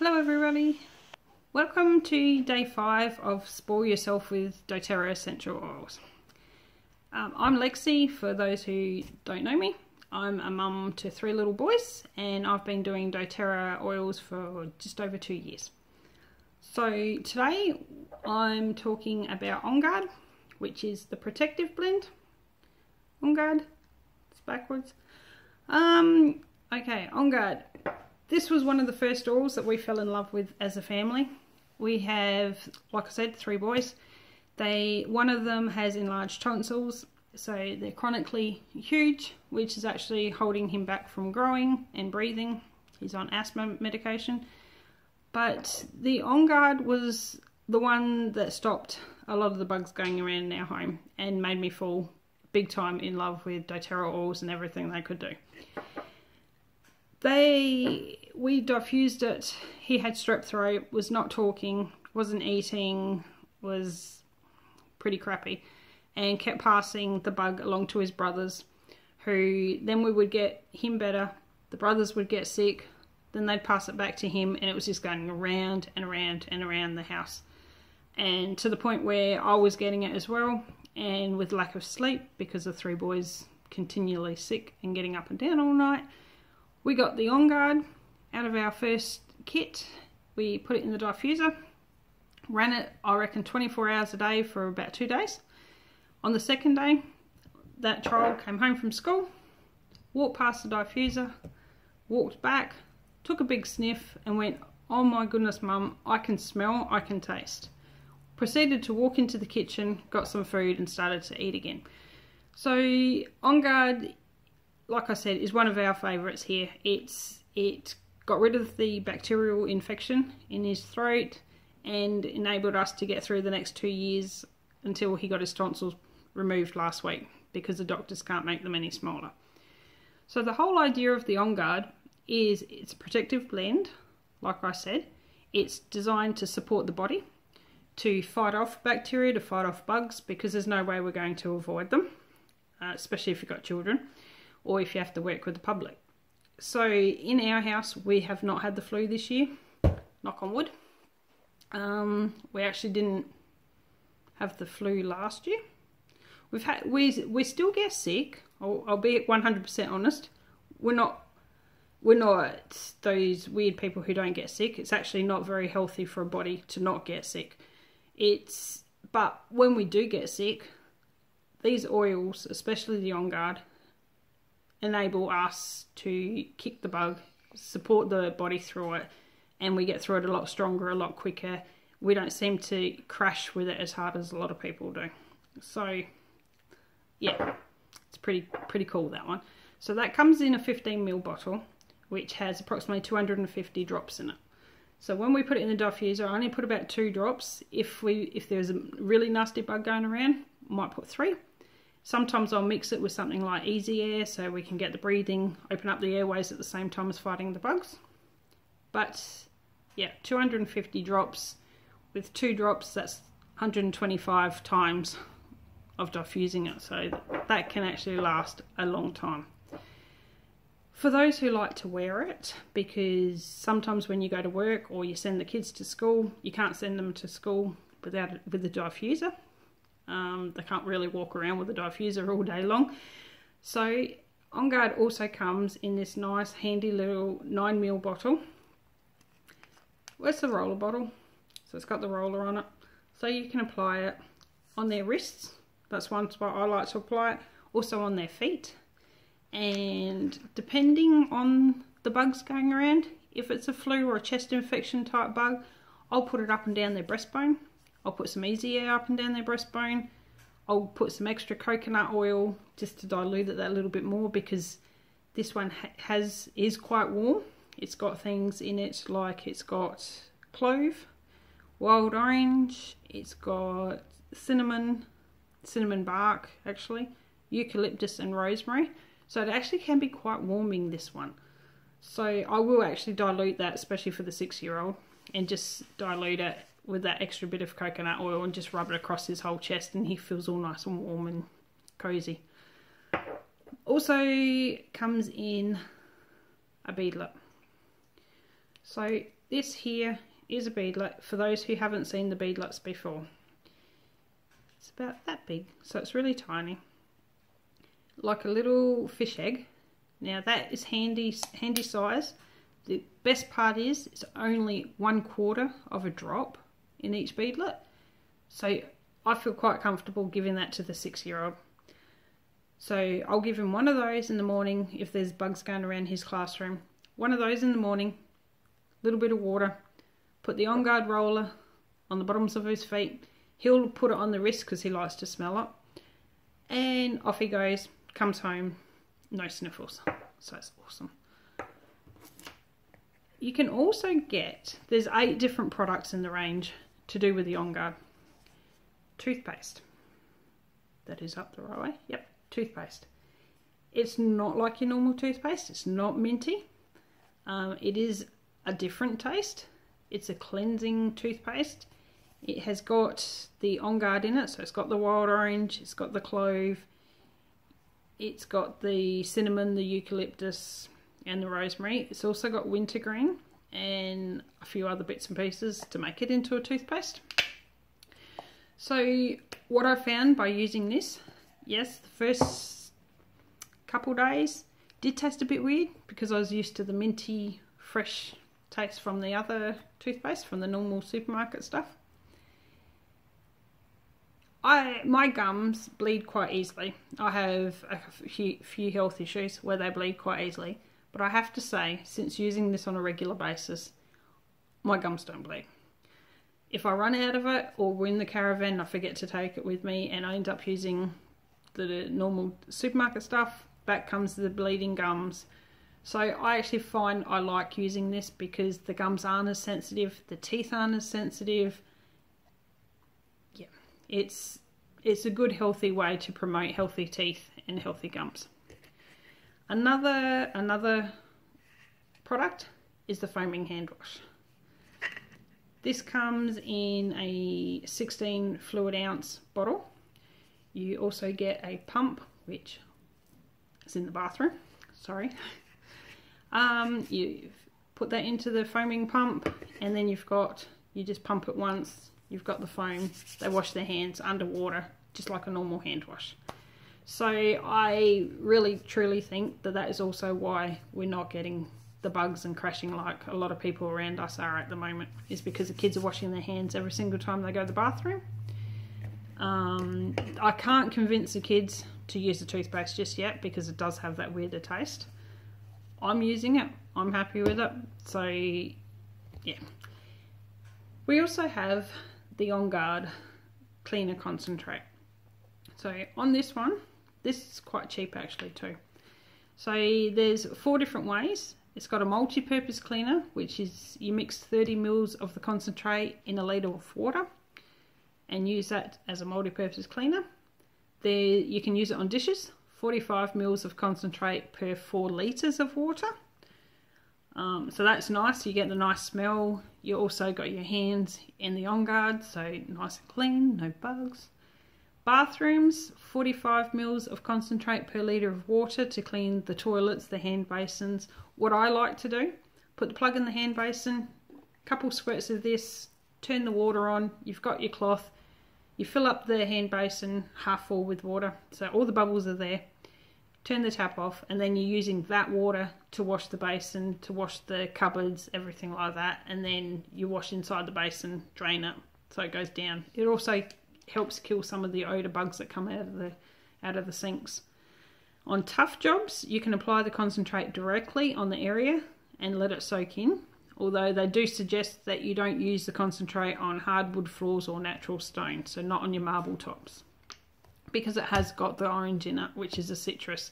Hello everybody, welcome to day 5 of Spoil Yourself with doTERRA Essential Oils. I'm Lexi, for those who don't know me. I'm a mum to 3 little boys and I've been doing doTERRA oils for just over 2 years. So today I'm talking about On Guard, which is the protective blend. On Guard, it's backwards. Okay, On Guard. This was one of the first oils that we fell in love with as a family. We have, like I said, 3 boys. One of them has enlarged tonsils, so they're chronically huge, which is actually holding him back from growing and breathing. He's on asthma medication. But the On Guard was the one that stopped a lot of the bugs going around in our home and made me fall big time in love with doTERRA oils and everything they could do. We diffused it. He had strep throat, was not talking, wasn't eating, was pretty crappy, and kept passing the bug along to his brothers, who then we would get him better, the brothers would get sick, then they'd pass it back to him, and it was just going around and around and around the house. And to the point where I was getting it as well, and with lack of sleep because of 3 boys continually sick and getting up and down all night. We got the On Guard out of our first kit. We put it in the diffuser, ran it, I reckon, 24 hours a day for about 2 days. On the second day, that child came home from school, walked past the diffuser, walked back, took a big sniff and went, "Oh my goodness, Mum, I can smell, I can taste." Proceeded to walk into the kitchen, got some food and started to eat again. So On Guard, like I said, is one of our favourites here. It got rid of the bacterial infection in his throat and enabled us to get through the next 2 years until he got his tonsils removed last week, because the doctors can't make them any smaller. So the whole idea of the On Guard is it's a protective blend, like I said. It's designed to support the body, to fight off bacteria, to fight off bugs, because there's no way we're going to avoid them, especially if you've got children, or if you have to work with the public. So in our house, we have not had the flu this year, knock on wood. We actually didn't have the flu last year. We still get sick. I'll be 100% honest. We're not those weird people who don't get sick. It's actually not very healthy for a body to not get sick. But when we do get sick, these oils, especially the On Guard, enable us to kick the bug, support the body through it, and we get through it a lot stronger, a lot quicker. We don't seem to crash with it as hard as a lot of people do. So yeah, it's pretty cool, that one. So that comes in a 15ml bottle, which has approximately 250 drops in it. So when we put it in the diffuser, I only put about 2 drops. If there's a really nasty bug going around, I might put 3. Sometimes I'll mix it with something like Easy Air so we can get the breathing, open up the airways at the same time as fighting the bugs. But yeah, 250 drops. With 2 drops, that's 125 times of diffusing it. So that can actually last a long time. For those who like to wear it, because sometimes when you go to work or you send the kids to school, you can't send them to school with the diffuser. They can't really walk around with a diffuser all day long. So On Guard also comes in this nice handy little 9ml bottle. Where's the roller bottle? So it's got the roller on it. So you can apply it on their wrists. That's one spot I like to apply it. Also on their feet. And depending on the bugs going around, if it's a flu or a chest infection type bug, I'll put it up and down their breastbone. I'll put some Easy Air up and down their breastbone. I'll put some extra coconut oil just to dilute it that little bit more, because this one is quite warm. It's got things in it like it's got clove, wild orange, it's got cinnamon bark actually, eucalyptus and rosemary. So it actually can be quite warming, this one. So I will actually dilute that, especially for the 6-year-old, and just dilute it with that extra bit of coconut oil and just rub it across his whole chest, and he feels all nice and warm and cozy. Also comes in a beadlet. So this here is a beadlet for those who haven't seen the beadlets before. It's about that big, so it's really tiny, like a little fish egg. Now that is handy size. The best part is it's only 1/4 of a drop in each beadlet, so I feel quite comfortable giving that to the 6-year-old. So I'll give him one of those in the morning if there's bugs going around his classroom. One of those in the morning, a little bit of water, put the On Guard roller on the bottoms of his feet. He'll put it on the wrist because he likes to smell it. And off he goes, comes home, no sniffles. So it's awesome. You can also get, there's 8 different products in the range to do with the On Guard. Toothpaste. That is up the right way. Yep, toothpaste. It's not like your normal toothpaste. It's not minty. It is a different taste. It's a cleansing toothpaste. It has got the On Guard in it, so it's got the wild orange, it's got the clove, it's got the cinnamon, the eucalyptus, and the rosemary. It's also got wintergreen and a few other bits and pieces to make it into a toothpaste. So what I found by using this, yes, the first couple days did taste a bit weird because I was used to the minty, fresh taste from the other toothpaste, from the normal supermarket stuff. My gums bleed quite easily. I have a few health issues where they bleed quite easily. But I have to say, since using this on a regular basis, my gums don't bleed. If I run out of it or we're in the caravan and I forget to take it with me and I end up using the normal supermarket stuff, back comes the bleeding gums. So I actually find I like using this because the gums aren't as sensitive, the teeth aren't as sensitive. Yeah, it's a good healthy way to promote healthy teeth and healthy gums. Another product is the foaming hand wash. This comes in a 16 fluid ounce bottle. You also get a pump, which is in the bathroom. Sorry. You put that into the foaming pump, and then you just pump it once. You've got the foam. They wash their hands underwater, just like a normal hand wash. So I really truly think that is also why we're not getting the bugs and crashing like a lot of people around us are at the moment, is because the kids are washing their hands every single time they go to the bathroom. I can't convince the kids to use the toothpaste just yet because it does have that weirder taste. I'm using it. I'm happy with it. So yeah. We also have the On Guard Cleaner Concentrate. So on this one, this is quite cheap actually too. So there's 4 different ways. It's got a multi-purpose cleaner, which is you mix 30 mils of the concentrate in a litre of water and use that as a multi-purpose cleaner. You can use it on dishes, 45 mils of concentrate per 4 litres of water. So that's nice, you get the nice smell. You also got your hands in the On Guard, so nice and clean, no bugs. Bathrooms, 45 mils of concentrate per litre of water to clean the toilets, the hand basins. What I like to do, put the plug in the hand basin, couple squirts of this, turn the water on, you've got your cloth, you fill up the hand basin half full with water, so all the bubbles are there. Turn the tap off, and then you're using that water to wash the basin, to wash the cupboards, everything like that, and then you wash inside the basin, drain it, so it goes down. It also helps kill some of the odour bugs that come out of the sinks. On tough jobs, you can apply the concentrate directly on the area and let it soak in, although they do suggest that you don't use the concentrate on hardwood floors or natural stone, so not on your marble tops, because it has got the orange in it, which is a citrus,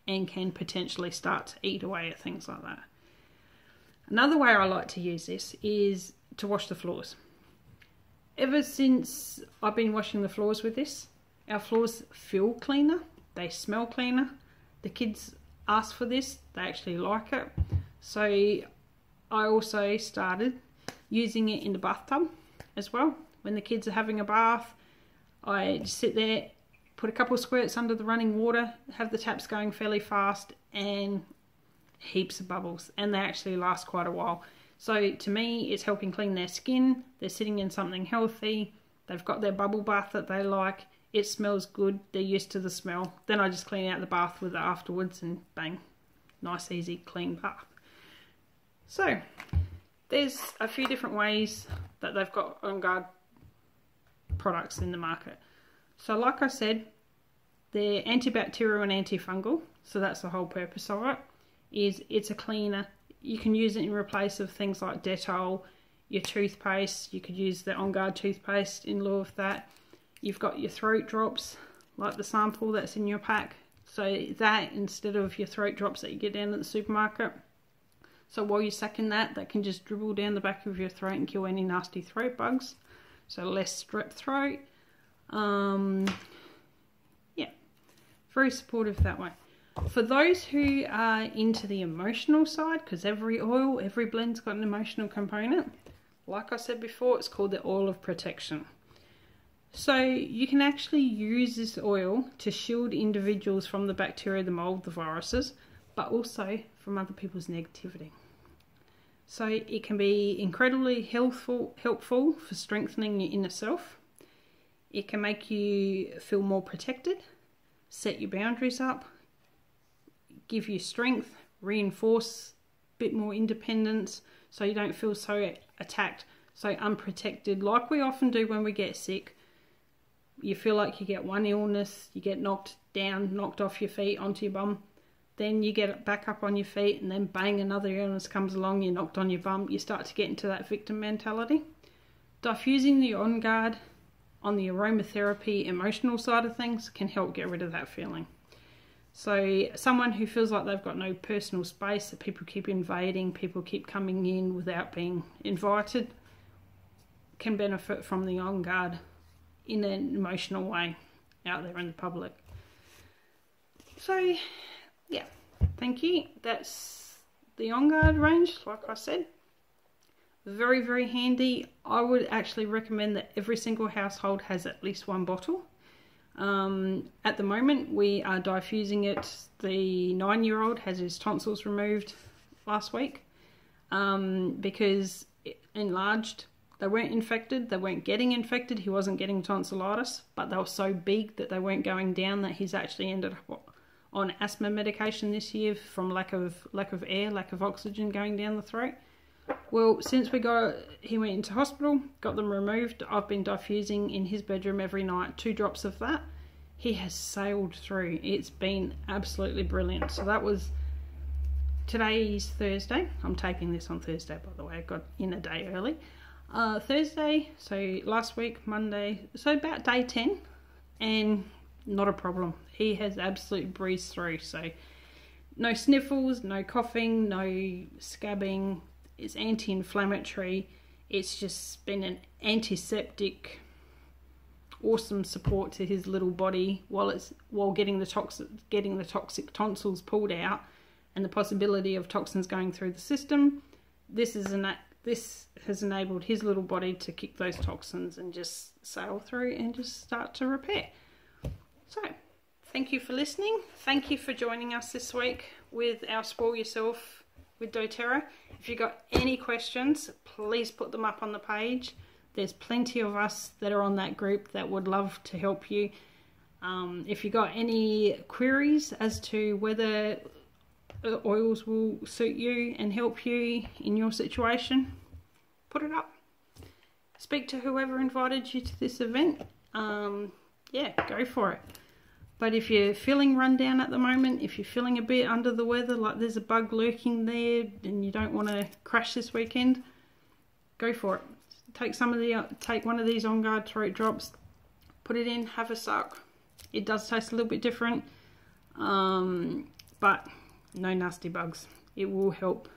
and can potentially start to eat away at things like that. Another way I like to use this is to wash the floors. Ever since I've been washing the floors with this, our floors feel cleaner, they smell cleaner. The kids ask for this, they actually like it. So I also started using it in the bathtub as well. When the kids are having a bath, I just sit there, put a couple of squirts under the running water, have the taps going fairly fast, and heaps of bubbles, and they actually last quite a while. So to me, it's helping clean their skin. They're sitting in something healthy. They've got their bubble bath that they like. It smells good. They're used to the smell. Then I just clean out the bath with it afterwards and bang, nice, easy, clean bath. So there's a few different ways that they've got On Guard products in the market. So like I said, they're antibacterial and antifungal. So that's the whole purpose of it. It's a cleaner. You can use it in replace of things like Dettol, your toothpaste. You could use the On Guard toothpaste in lieu of that. You've got your throat drops, like the sample that's in your pack. So that instead of your throat drops that you get down at the supermarket. So while you're sucking that can just dribble down the back of your throat and kill any nasty throat bugs. So less strep throat. Yeah, very supportive that way. For those who are into the emotional side, because every oil, every blend's got an emotional component. Like I said before, it's called the oil of protection. So you can actually use this oil to shield individuals from the bacteria, the mold, the viruses, but also from other people's negativity. So it can be incredibly helpful for strengthening your inner self. It can make you feel more protected, set your boundaries up, give you strength, reinforce a bit more independence so you don't feel so attacked, so unprotected like we often do when we get sick. You feel like you get one illness, you get knocked down, knocked off your feet onto your bum, then you get back up on your feet and then bang, another illness comes along, you're knocked on your bum, you start to get into that victim mentality. Diffusing the On Guard on the aromatherapy emotional side of things can help get rid of that feeling. So someone who feels like they've got no personal space, that people keep invading, people keep coming in without being invited, can benefit from the On Guard in an emotional way out there in the public. So yeah, thank you. That's the On Guard range, like I said. Very, very handy. I would actually recommend that every single household has at least one bottle. At the moment we are diffusing it. The 9-year-old has his tonsils removed last week because it enlarged. They weren't infected, they weren't getting infected, he wasn't getting tonsillitis, but they were so big that they weren't going down that he's actually ended up on asthma medication this year from lack of air, lack of oxygen going down the throat. Well, since he went into hospital, got them removed, I've been diffusing in his bedroom every night, 2 drops of that. He has sailed through. It's been absolutely brilliant. So that was, today's Thursday. I'm taping this on Thursday, by the way. I got in a day early. Thursday, so last week, Monday, so about day 10, and not a problem. He has absolutely breezed through. So no sniffles, no coughing, no scabbing. It's anti-inflammatory. It's just been an antiseptic, awesome support to his little body while getting the toxic tonsils pulled out, and the possibility of toxins going through the system. This has enabled his little body to kick those toxins and just sail through and just start to repair. So thank you for listening. Thank you for joining us this week with our Spoil Yourself with doTERRA. If you've got any questions, please put them up on the page. There's plenty of us that are on that group that would love to help you. If you've got any queries as to whether oils will suit you and help you in your situation, put it up. Speak to whoever invited you to this event. Yeah, go for it. But if you're feeling run down at the moment, if you're feeling a bit under the weather, like there's a bug lurking there and you don't want to crash this weekend, go for it. Take one of these On Guard throat drops, put it in, have a suck. It does taste a little bit different, but no nasty bugs. It will help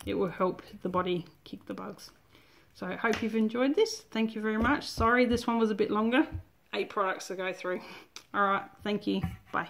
the body kick the bugs. So I hope you've enjoyed this. Thank you very much. Sorry this one was a bit longer. 8 products to go through. All right, thank you. Bye.